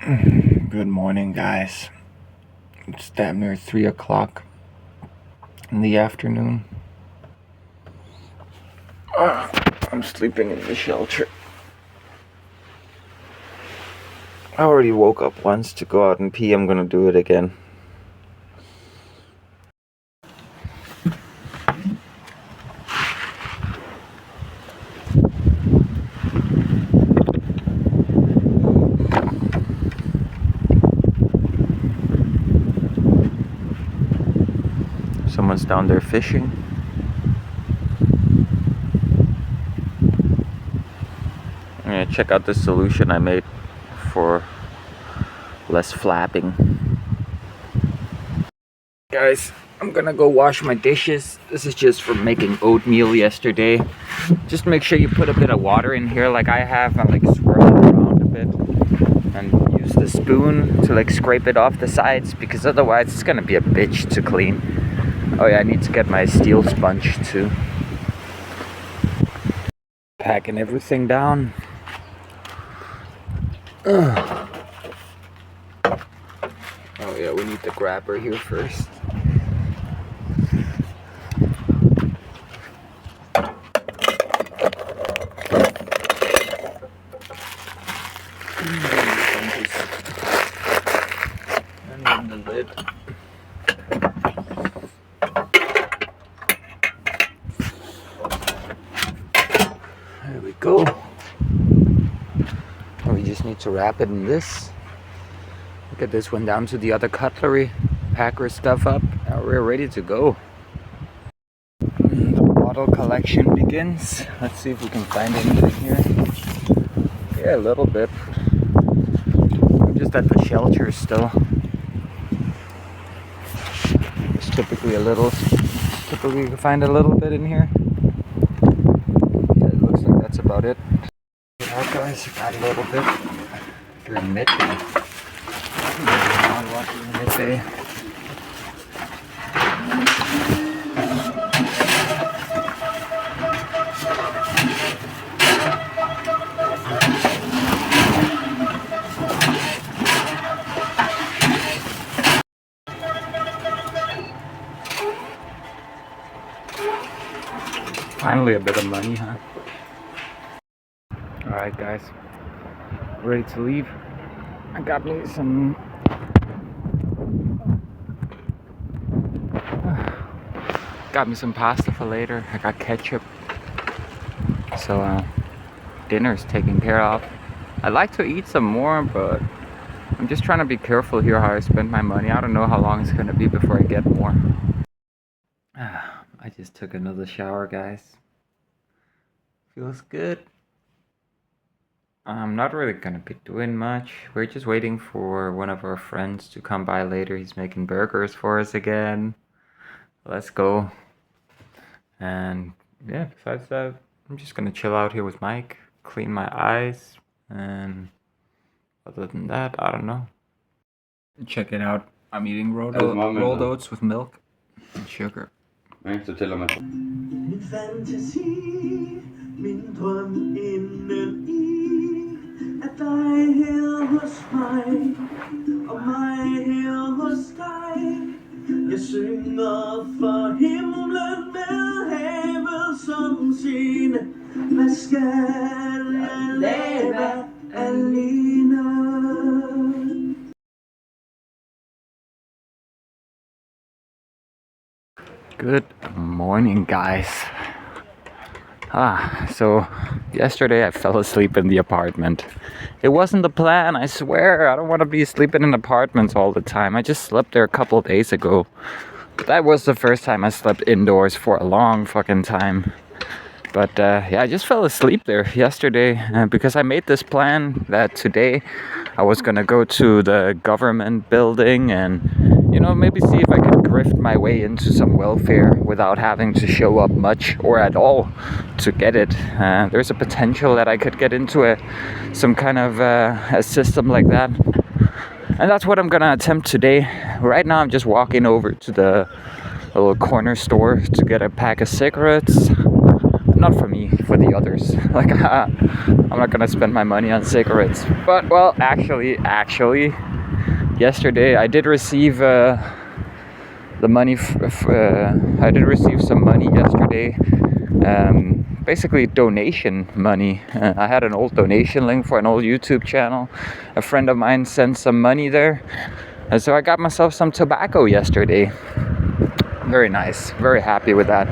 Good morning, guys. It's damn near 3 o'clock in the afternoon. I'm sleeping in the shelter. I already woke up once to go out and pee. I'm gonna do it again. Someone's down there fishing. I'm gonna check out the solution I made for less flapping. Guys, I'm gonna go wash my dishes. This is just from making oatmeal yesterday. Just make sure you put a bit of water in here like I have, and like swirl it around a bit. And use the spoon to like scrape it off the sides, because otherwise it's gonna be a bitch to clean. Oh yeah, I need to get my steel sponge too. Packing everything down. Oh yeah, we need the grabber here first. And then the lid. There we go. We just need to wrap it in this. Get this one down to the other cutlery. Pack our stuff up. Now we're ready to go. The bottle collection begins. Let's see if we can find anything here. Yeah, a little bit. I'm just at the shelter still. It's typically you can find a little bit in here. Yeah, it looks like that's about it. Yeah, guys, got a little bit. If you're in midday. Midday. Finally a bit of money, huh? Alright guys, ready to leave. I got me some pasta for later. I got ketchup. So dinner's taken care of. I'd like to eat some more, but I'm just trying to be careful here how I spend my money. I don't know how long it's gonna be before I get more. I just took another shower, guys. Feels good. I'm not really gonna be doing much. We're just waiting for one of our friends to come by later. He's making burgers for us again. Let's go. And yeah, besides that, I'm just gonna chill out here with Mike, clean my eyes, and other than that, I don't know. Check it out. I'm eating rolled oats with milk and sugar. Min fantasi, min drøm indeni, at dig her hos mig, og mig her hos dig. Jeg synger for himlen med havet som scene. Hvad skal jeg lave alene? Good morning, guys. So yesterday I fell asleep in the apartment. It wasn't the plan, I swear. I don't want to be sleeping in apartments all the time. I just slept there a couple of days ago. But that was the first time I slept indoors for a long fucking time. But yeah, I just fell asleep there yesterday because I made this plan that today I was gonna go to the government building and, you know, maybe see if I could grift my way into some welfare without having to show up much or at all to get it. There's a potential that I could get into some kind of a system like that. And that's what I'm gonna attempt today. Right now I'm just walking over to the little corner store to get a pack of cigarettes. not for me, for the others. Like, I'm not gonna spend my money on cigarettes. But, well, actually, yesterday I did receive the money. I did receive some money yesterday. Basically donation money. I had an old donation link for an old YouTube channel. A friend of mine sent some money there. And so I got myself some tobacco yesterday. Very nice. Very happy with that.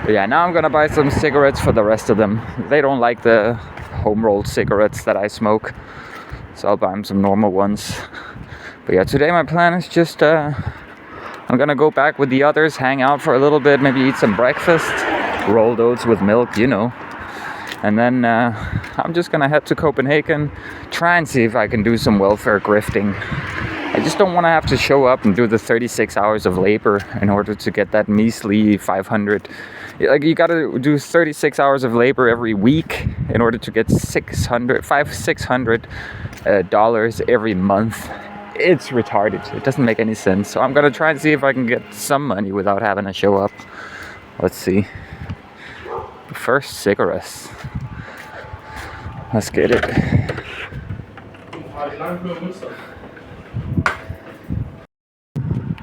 But yeah, now I'm gonna buy some cigarettes for the rest of them. They don't like the home-rolled cigarettes that I smoke. So I'll buy them some normal ones. But yeah, today my plan is just I'm gonna go back with the others, hang out for a little bit, maybe eat some breakfast, rolled oats with milk, you know. And then I'm just gonna head to Copenhagen, try and see if I can do some welfare grifting. I just don't want to have to show up and do the 36 hours of labor in order to get that measly 500. Like, you gotta do 36 hours of labor every week in order to get $600 dollars every month. It's retarded. It doesn't make any sense. So I'm gonna try and see if I can get some money without having to show up. Let's see. First, cigarettes. Let's get it.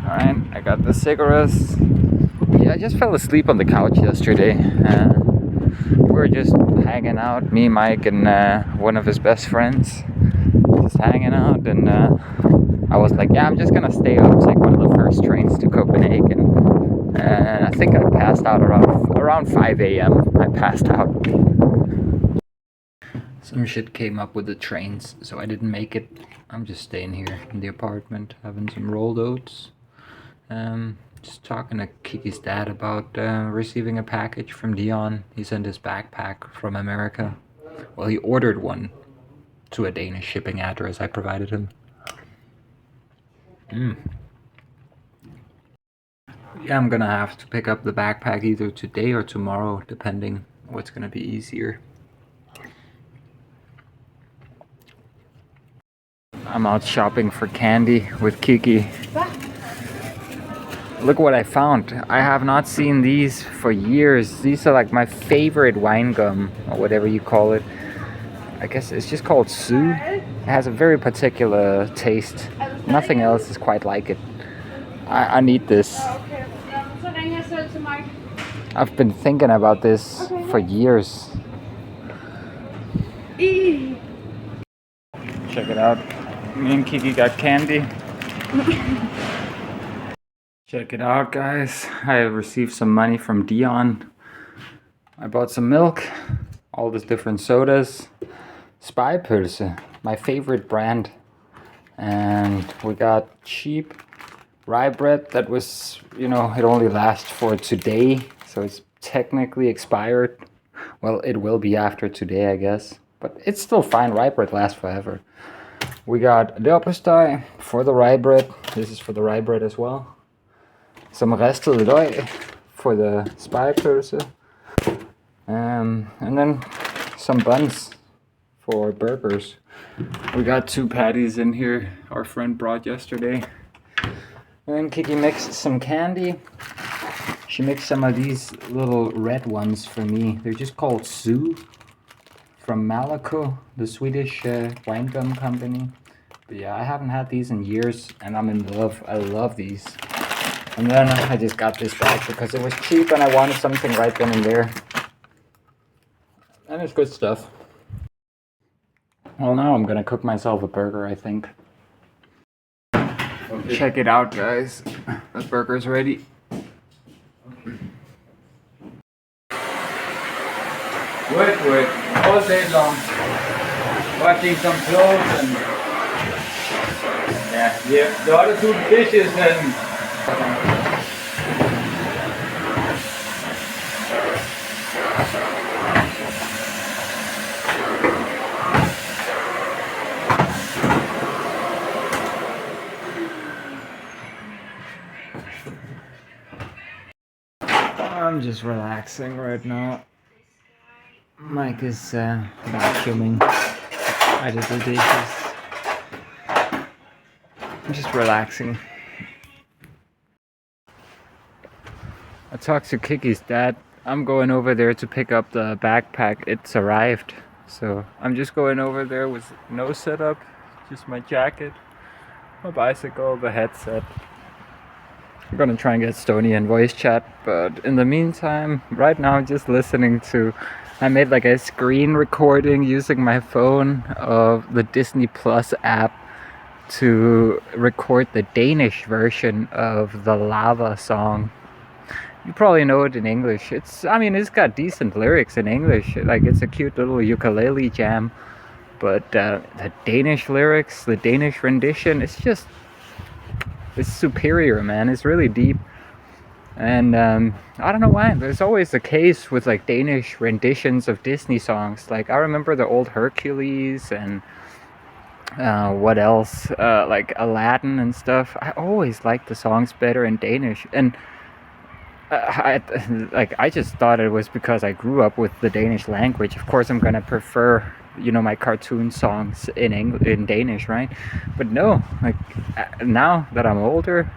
Alright, I got the cigarettes. Yeah, I just fell asleep on the couch yesterday. We were just hanging out, me, Mike, and one of his best friends. Just hanging out, and I was like, yeah, I'm just gonna stay up, take one of the first trains to Copenhagen. And I think I passed out around 5 a.m. I passed out. Some shit came up with the trains, so I didn't make it. I'm just staying here in the apartment, having some rolled oats. Just talking to Kiki's dad about receiving a package from Dion. He sent his backpack from America. Well, he ordered one to a Danish shipping address I provided him. Yeah, I'm gonna have to pick up the backpack either today or tomorrow, depending what's gonna be easier. I'm out shopping for candy with Kiki. Look what I found. I have not seen these for years. These are like my favorite wine gum, or whatever you call it. I guess it's just called Sue. It has a very particular taste. Nothing else is quite like it. I need this. I've been thinking about this for years. Check it out. Me and Kiki got candy. Check it out, guys. I received some money from Dion. I bought some milk, all these different sodas, Spypølse, my favorite brand. And we got cheap rye bread that was, you know, it only lasts for today, so it's technically expired. Well, it will be after today, I guess, but it's still fine. Rye bread lasts forever. We got leverpostej for the rye bread. This is for the rye bread as well. Some ristet løg for the spypølse. And then some buns for burgers. We got 2 patties in here our friend brought yesterday. And then Kiki mixed some candy. She mixed some of these little red ones for me. They're just called Sue from Malaco, the Swedish wine gum company. But yeah, I haven't had these in years and I'm in love. I love these. And then I just got this bag because it was cheap and I wanted something right then and there. And it's good stuff. Well, now I'm gonna cook myself a burger, I think. Okay. Check it out, guys. The burger's ready. Wait, all day long. Watching some clothes and... Yeah, the other 2 dishes and... I'm just relaxing right now. Mike is vacuuming. I did the dishes. I'm just relaxing. I talked to Kiki's dad. I'm going over there to pick up the backpack. It's arrived. So I'm just going over there with no setup, just my jacket, my bicycle, the headset. I'm gonna try and get Stony voice chat, but in the meantime, right now I'm just listening to, I made like a screen recording using my phone of the Disney Plus app to record the Danish version of the Lava song. You probably know it in English. It's got decent lyrics in English. Like, it's a cute little ukulele jam. But the Danish lyrics, the Danish rendition, it's superior, man. It's really deep. And I don't know why. There's always the case with like Danish renditions of Disney songs. Like, I remember the old Hercules and what else? Like Aladdin and stuff. I always liked the songs better in Danish. And I just thought it was because I grew up with the Danish language. Of course, I'm gonna prefer, my cartoon songs in Danish, right? But no, like now that I'm older,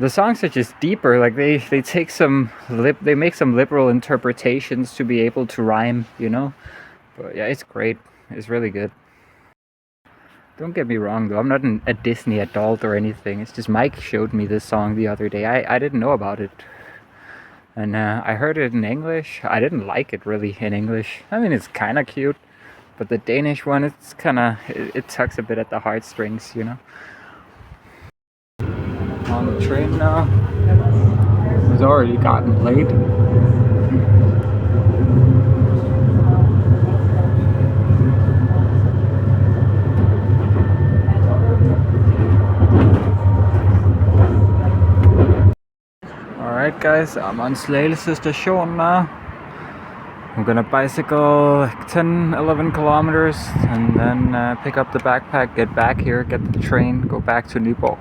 the songs are just deeper. Like they take they make some liberal interpretations to be able to rhyme, But yeah, it's great. It's really good. Don't get me wrong though, I'm not a Disney adult or anything. It's just Mike showed me this song the other day. I didn't know about it. And I heard it in English. I didn't like it really in English. I mean, it's kind of cute. But the Danish one, it's kind of, it tugs a bit at the heartstrings, On the train now. It's already gotten late. Alright guys, I'm on Slagelse station now. I'm gonna bicycle like 10-11 kilometers and then pick up the backpack, get back here, get the train, go back to Nyborg.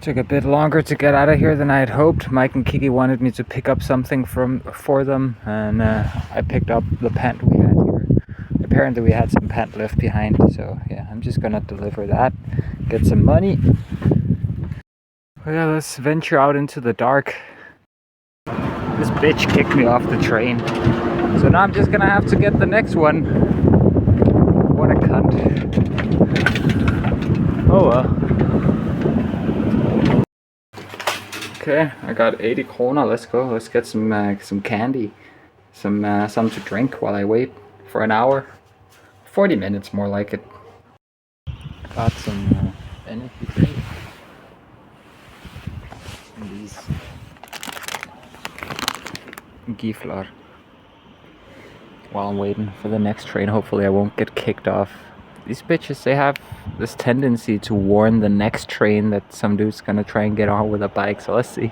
Took a bit longer to get out of here than I had hoped. Mike and Kiki wanted me to pick up something for them, and I picked up the pant we had here. Apparently we had some pant left behind, so yeah, I'm just gonna deliver that, get some money. Yeah, let's venture out into the dark. This bitch kicked me off the train. So now I'm just gonna have to get the next one. What a cunt. Oh well. Okay, I got 80 krona. Let's go. Let's get some candy. Some to drink while I wait for an hour. 40 minutes more like it. Got some energy drink. And these giflar. While I'm waiting for the next train, hopefully I won't get kicked off. These bitches, they have this tendency to warn the next train that some dude's gonna try and get on with a bike, so let's see.